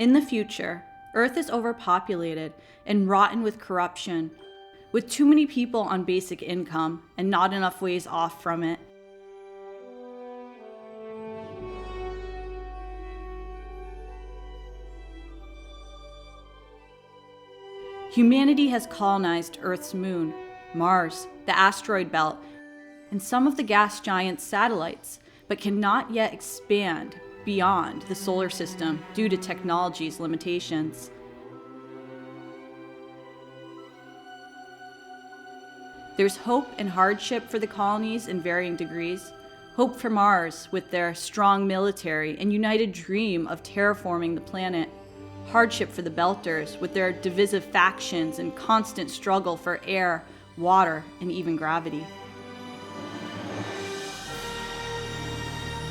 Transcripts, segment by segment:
In the future, Earth is overpopulated and rotten with corruption, with too many people on basic income and not enough ways off from it. Humanity has colonized Earth's moon, Mars, the asteroid belt, and some of the gas giant's satellites, but cannot yet expand beyond the solar system due to technology's limitations. There's hope and hardship for the colonies in varying degrees. Hope for Mars with their strong military and united dream of terraforming the planet. Hardship for the Belters with their divisive factions and constant struggle for air, water, and even gravity.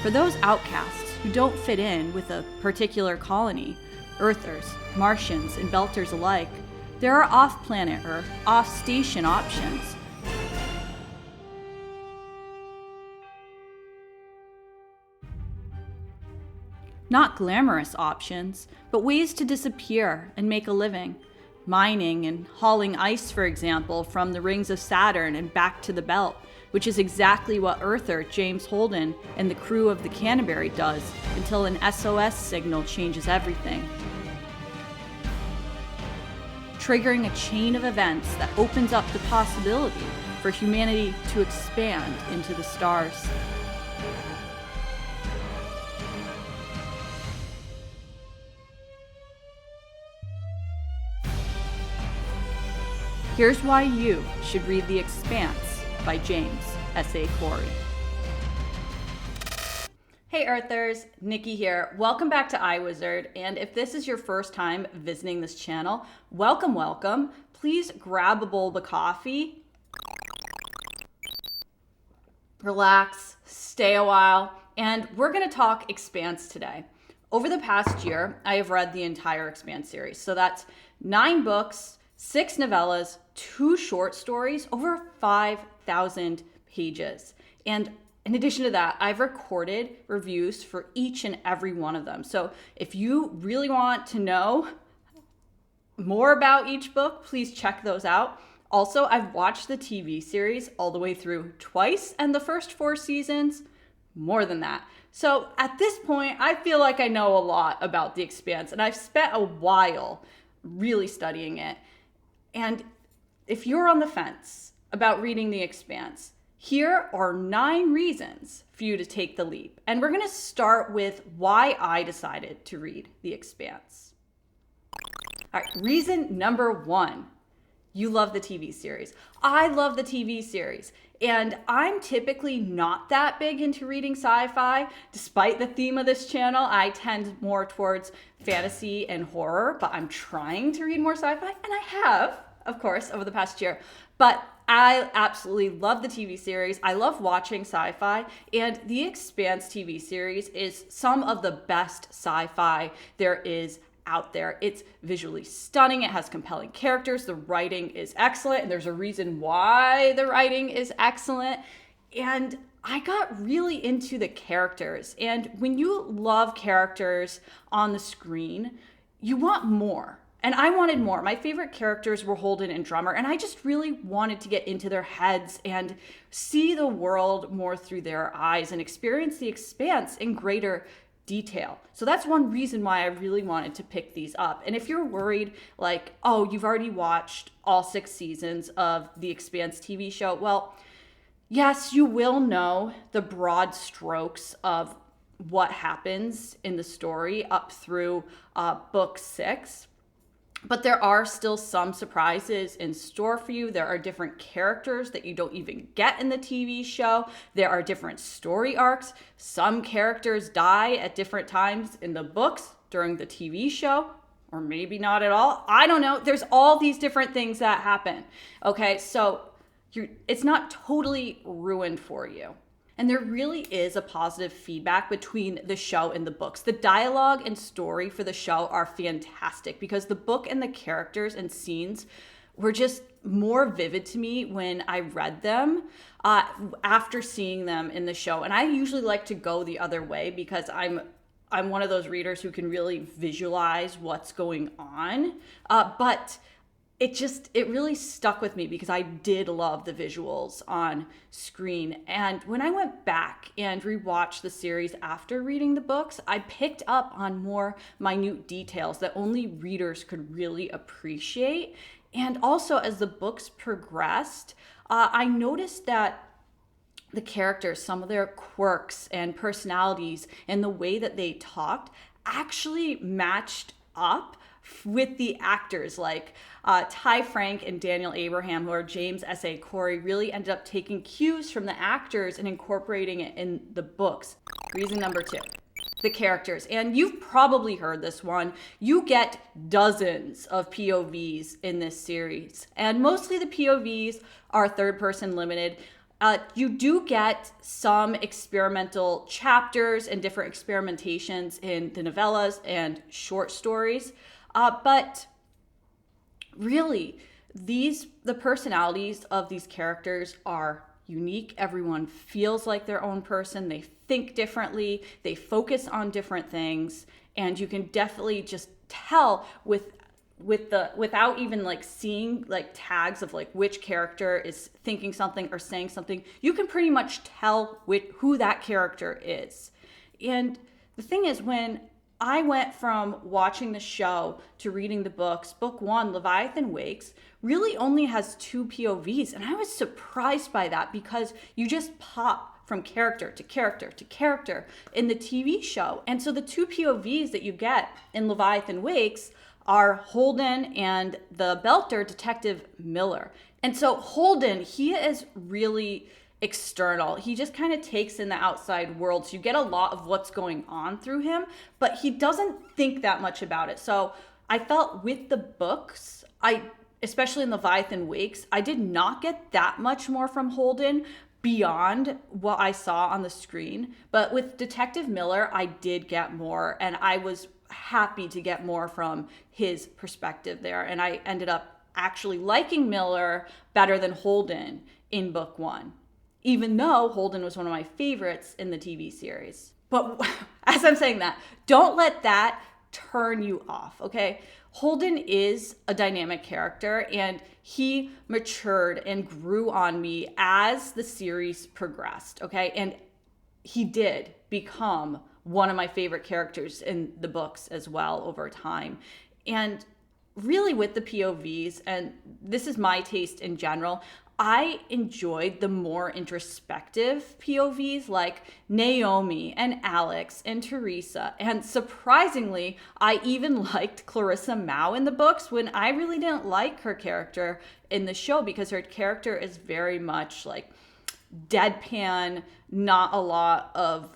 For those outcasts who don't fit in with a particular colony, Earthers, Martians, and Belters alike, there are off-planet Earth, off-station options. Not glamorous options, but ways to disappear and make a living. Mining and hauling ice, for example, from the rings of Saturn and back to the belt, which is exactly what Earther James Holden and the crew of the Canterbury does until an SOS signal changes everything. Triggering a chain of events that opens up the possibility for humanity to expand into the stars. Here's why you should read The Expanse by James S.A. Corey. Hey Earthers, Nikki here. Welcome back to iWizard, and if this is your first time visiting this channel, welcome, welcome. Please grab a bowl of coffee, relax, stay a while, and we're gonna talk Expanse today. Over the past year, I have read the entire Expanse series, so that's 9 books, 6 novellas, 2 short stories, over 5,000 pages. And in addition to that, I've recorded reviews for each and every one of them. So if you really want to know more about each book, please check those out. Also, I've watched the TV series all the way through twice, and the first 4 seasons, more than that. So at this point, I feel like I know a lot about The Expanse, and I've spent a while really studying it. And if you're on the fence about reading The Expanse, here are 9 reasons for you to take the leap. And we're going to start with why I decided to read The Expanse. All right, reason number 1, you love the TV series. I love the TV series. And I'm typically not that big into reading sci-fi. Despite the theme of this channel, I tend more towards fantasy and horror, but I'm trying to read more sci-fi, and I have, of course, over the past year. But I absolutely love the TV series. I love watching sci-fi, and The Expanse TV series is some of the best sci-fi there is out there. It's visually stunning. It has compelling characters. The writing is excellent, and there's a reason why the writing is excellent. And I got really into the characters. And when you love characters on the screen, you want more. And I wanted more. My favorite characters were Holden and Drummer, and I just really wanted to get into their heads and see the world more through their eyes and experience the Expanse in greater detail. So that's one reason why I really wanted to pick these up. And if you're worried, like, oh, you've already watched all 6 seasons of the Expanse TV show, well, yes, you will know the broad strokes of what happens in the story up through book 6. But there are still some surprises in store for you. There are different characters that you don't even get in the TV show. There are different story arcs. Some characters die at different times in the books during the TV show, or maybe not at all. I don't know. There's all these different things that happen. Okay, so it's not totally ruined for you. And there really is a positive feedback between the show and the books. The dialogue and story for the show are fantastic because the book and the characters and scenes were just more vivid to me when I read them after seeing them in the show. And I usually like to go the other way because I'm I'm one of those readers who can really visualize what's going on. But it really stuck with me because I did love the visuals on screen. And when I went back and rewatched the series after reading the books, I picked up on more minute details that only readers could really appreciate. And also, as the books progressed, I noticed that the characters, some of their quirks and personalities and the way that they talked actually matched up with the actors. Like Ty Frank and Daniel Abraham, who are James S.A. Corey, really ended up taking cues from the actors and incorporating it in the books. Reason number 2, the characters. And you've probably heard this one. You get dozens of POVs in this series, and mostly the POVs are third person limited. You do get some experimental chapters and different experimentations in the novellas and short stories. But really, the personalities of these characters are unique. Everyone feels like their own person. They think differently. They focus on different things. And you can definitely just tell without even like seeing like tags of like which character is thinking something or saying something. You can pretty much tell who that character is. And the thing is, when I went from watching the show to reading the books, book 1, Leviathan Wakes, really only has 2 POVs. And I was surprised by that because you just pop from character to character to character in the TV show. And so the 2 POVs that you get in Leviathan Wakes are Holden and the Belter, Detective Miller. And so Holden, he is really external. He just kind of takes in the outside world. So you get a lot of what's going on through him, but he doesn't think that much about it. So I felt with the books, especially in Leviathan Wakes, I did not get that much more from Holden beyond what I saw on the screen. But with Detective Miller, I did get more, and I was happy to get more from his perspective there. And I ended up actually liking Miller better than Holden in book 1, even though Holden was one of my favorites in the TV series. But as I'm saying that, don't let that turn you off, okay? Holden is a dynamic character, and he matured and grew on me as the series progressed, okay? And he did become one of my favorite characters in the books as well over time. And really with the POVs, and this is my taste in general, I enjoyed the more introspective POVs like Naomi and Alex and Teresa. And surprisingly, I even liked Clarissa Mao in the books when I really didn't like her character in the show, because her character is very much like deadpan, not a lot of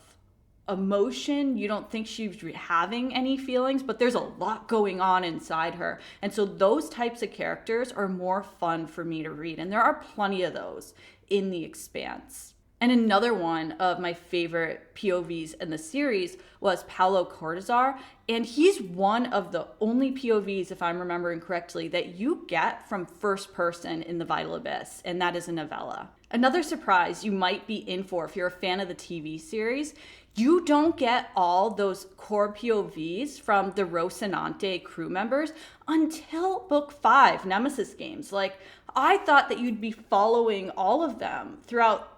emotion. You don't think she's having any feelings, but there's a lot going on inside her. And so those types of characters are more fun for me to read. And there are plenty of those in The Expanse. And another one of my favorite POVs in the series was Paulo Cortazar. And he's one of the only POVs, if I'm remembering correctly, that you get from first person in The Vital Abyss, and that is a novella. Another surprise you might be in for if you're a fan of the TV series, you don't get all those core POVs from the Rocinante crew members until book 5, Nemesis Games. Like, I thought that you'd be following all of them throughout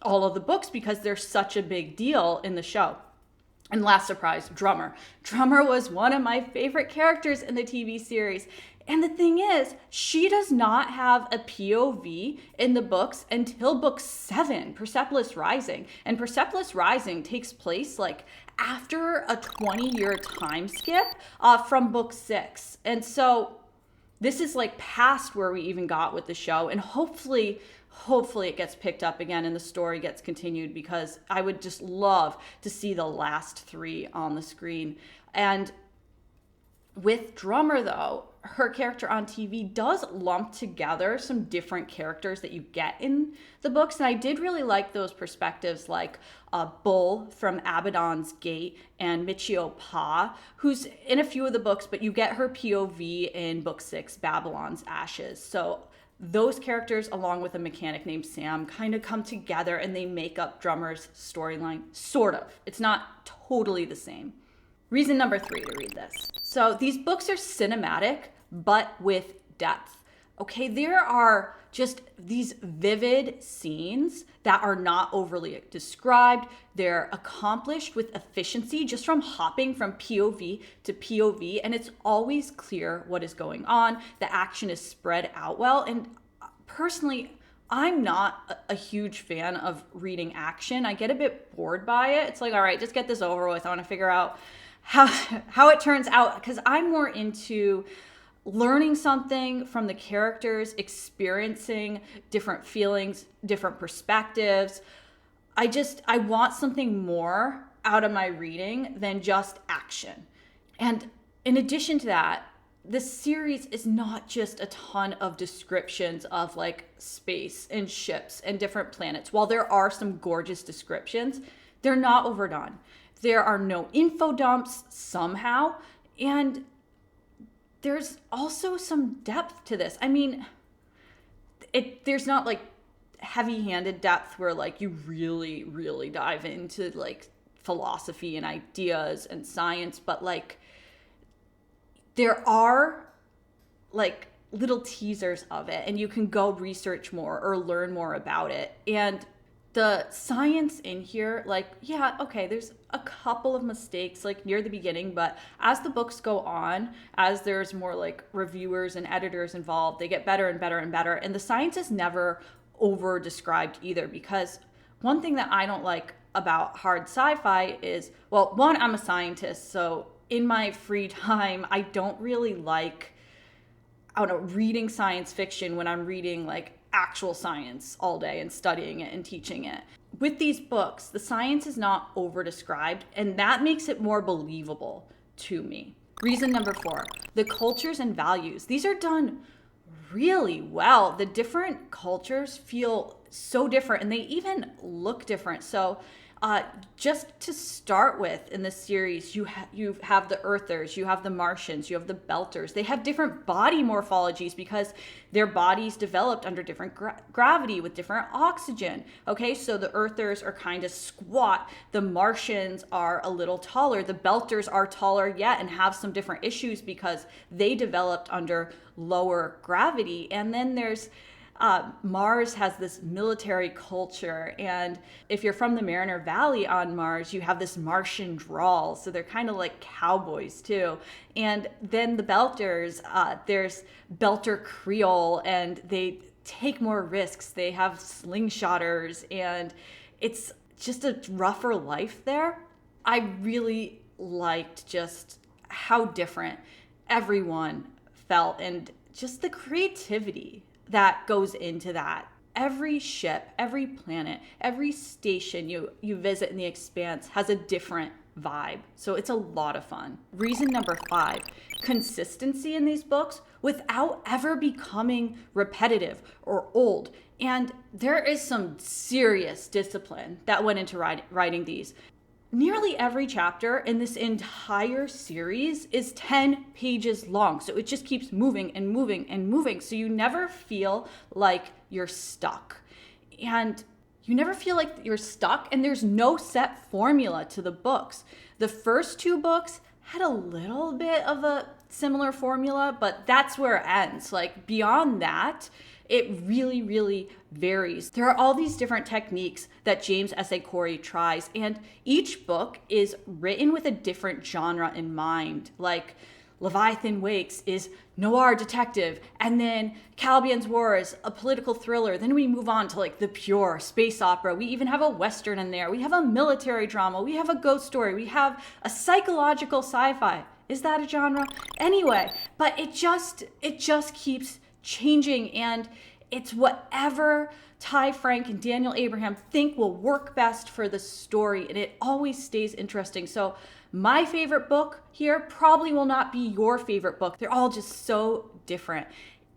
all of the books because they're such a big deal in the show. And last surprise, Drummer. Drummer was one of my favorite characters in the TV series. And the thing is, she does not have a POV in the books until book 7, Persepolis Rising. And Persepolis Rising takes place like after a 20-year time skip from book 6. And so this is like past where we even got with the show. And hopefully it gets picked up again and the story gets continued, because I would just love to see the last 3 on the screen. And with Drummer, though, her character on TV does lump together some different characters that you get in the books. And I did really like those perspectives, like Bull from Abaddon's Gate and Michio Pa, who's in a few of the books, but you get her POV in book 6, Babylon's Ashes. So those characters, along with a mechanic named Sam, kind of come together and they make up Drummer's storyline, sort of. It's not totally the same. Reason number 3 to read this. So these books are cinematic, but with depth. Okay, there are just these vivid scenes that are not overly described. They're accomplished with efficiency just from hopping from POV to POV, and it's always clear what is going on. The action is spread out well, and personally, I'm not a huge fan of reading action. I get a bit bored by it. It's like, all right, just get this over with. I want to figure out how it turns out, because I'm more into learning something from the characters, experiencing different feelings, different perspectives. I want something more out of my reading than just action. And in addition to that, this series is not just a ton of descriptions of like space and ships and different planets. While there are some gorgeous descriptions, they're not overdone. There are no info dumps somehow, and there's also some depth to this. I mean, there's not like heavy-handed depth where like you really, really dive into like philosophy and ideas and science, but like there are like little teasers of it, and you can go research more or learn more about it. And the science in here, like, yeah, okay, there's a couple of mistakes like near the beginning, but as the books go on, as there's more like reviewers and editors involved, they get better and better and better. And the science is never over described either, because one thing that I don't like about hard sci-fi is, well, one, I'm a scientist, so in my free time, I don't really like, I don't know, reading science fiction when I'm reading like actual science all day and studying it and teaching it. With these books, the science is not over described, and that makes it more believable to me. Reason number 4, the cultures and values. These are done really well. The different cultures feel so different, and they even look different. So just to start with, in this series, you have the Earthers, you have the Martians, you have the Belters. They have different body morphologies because their bodies developed under different gravity with different oxygen. Okay, so the Earthers are kind of squat. The Martians are a little taller. The Belters are taller yet and have some different issues because they developed under lower gravity. And then there's Mars has this military culture, and if you're from the Mariner Valley on Mars, you have this Martian drawl, so they're kind of like cowboys too. And then the Belters, there's Belter Creole, and they take more risks. They have slingshotters, and it's just a rougher life there. I really liked just how different everyone felt, and just the creativity that goes into that. Every ship, every planet, every station you visit in the Expanse has a different vibe. So it's a lot of fun. Reason number 5, consistency in these books without ever becoming repetitive or old. And there is some serious discipline that went into writing these. Nearly every chapter in this entire series is 10 pages long. So it just keeps moving and moving and moving. So you never feel like you're stuck. And and there's no set formula to the books. The first 2 books had a little bit of a similar formula, but that's where it ends. Like beyond that, it really, really varies. There are all these different techniques that James S.A. Corey tries, and each book is written with a different genre in mind. Like Leviathan Wakes is noir detective, and then Caliban's War is a political thriller. Then we move on to like the pure space opera. We even have a Western in there. We have a military drama. We have a ghost story. We have a psychological sci-fi. Is that a genre? Anyway, but it just keeps changing, and it's whatever Ty Frank and Daniel Abraham think will work best for the story, and it always stays interesting. So my favorite book here probably will not be your favorite book. They're all just so different,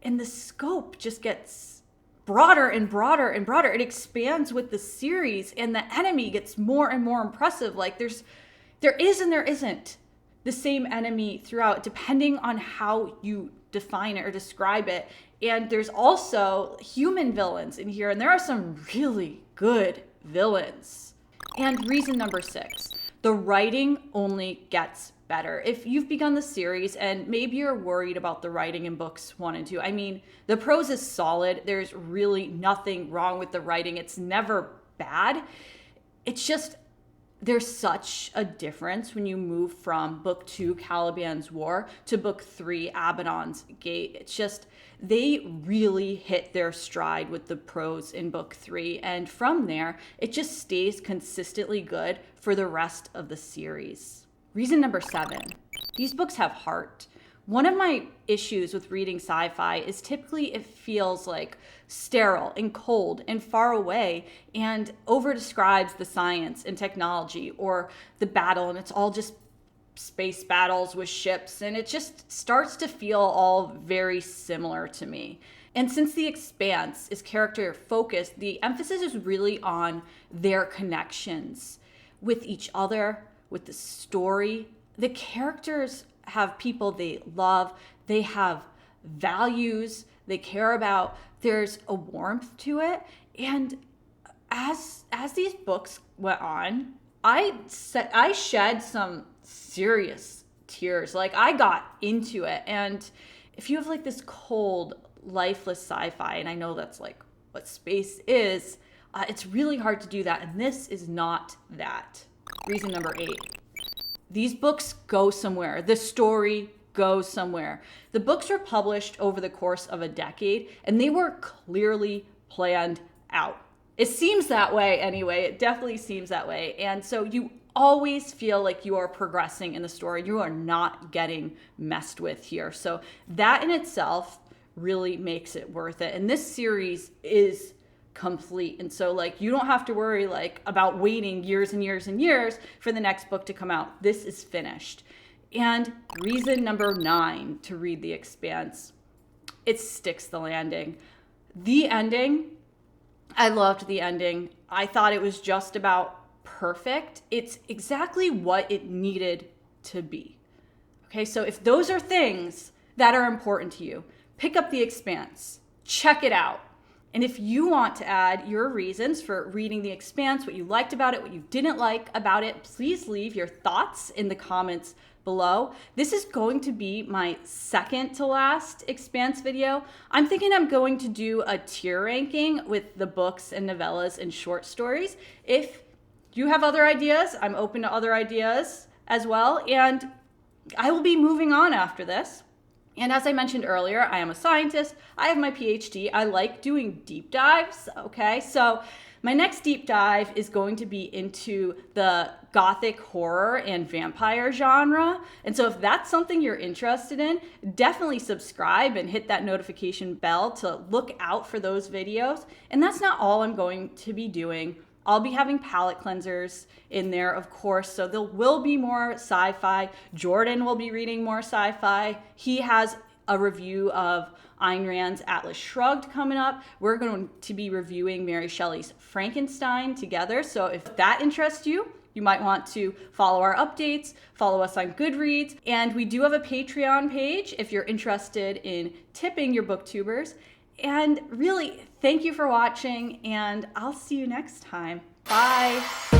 and the scope just gets broader and broader and broader. It expands with the series, and the enemy gets more and more impressive. Like there is and there isn't the same enemy throughout, depending on how you define it or describe it. And there's also human villains in here, and there are some really good villains. And reason number 6, the writing only gets better. If you've begun the series and maybe you're worried about the writing in books 1 and 2, I mean, the prose is solid. There's really nothing wrong with the writing. It's never bad. It's just, there's such a difference when you move from book 2, Caliban's War, to book 3, Abaddon's Gate. It's just, they really hit their stride with the prose in book 3. And from there, it just stays consistently good for the rest of the series. Reason number 7, these books have heart. One of my issues with reading sci-fi is typically it feels like sterile and cold and far away and over-describes the science and technology or the battle, and it's all just space battles with ships, and it just starts to feel all very similar to me. And since The Expanse is character focused, the emphasis is really on their connections with each other, with the story. The characters have people they love, they have values they care about, there's a warmth to it. And as these books went on, I shed some serious tears. Like, I got into it. And if you have like this cold, lifeless sci-fi, and I know that's like what space is, it's really hard to do that. And this is not that. Reason number 8. These books go somewhere. The story goes somewhere. The books were published over the course of a decade, and they were clearly planned out. It seems that way anyway. It definitely seems that way. And so you always feel like you are progressing in the story. You are not getting messed with here. So that in itself really makes it worth it. And this series is complete. And so like you don't have to worry like about waiting years and years and years for the next book to come out. This is finished. And reason number 9 to read The Expanse, it sticks the landing. The ending, I loved the ending. I thought it was just about perfect. It's exactly what it needed to be. Okay, so if those are things that are important to you, pick up The Expanse, check it out. And if you want to add your reasons for reading The Expanse, what you liked about it, what you didn't like about it, please leave your thoughts in the comments below. This is going to be my second to last Expanse video. I'm thinking I'm going to do a tier ranking with the books and novellas and short stories. If you have other ideas, I'm open to other ideas as well. And I will be moving on after this. And as I mentioned earlier, I am a scientist. I have my PhD. I like doing deep dives, okay? So my next deep dive is going to be into the gothic horror and vampire genre. And so if that's something you're interested in, definitely subscribe and hit that notification bell to look out for those videos. And that's not all I'm going to be doing. I'll be having palette cleansers in there, of course, so there will be more sci-fi. Jordan will be reading more sci-fi. He has a review of Ayn Rand's Atlas Shrugged coming up. We're going to be reviewing Mary Shelley's Frankenstein together, so if that interests you, you might want to follow our updates, follow us on Goodreads, and we do have a Patreon page if you're interested in tipping your booktubers. And really, thank you for watching, and I'll see you next time. Bye.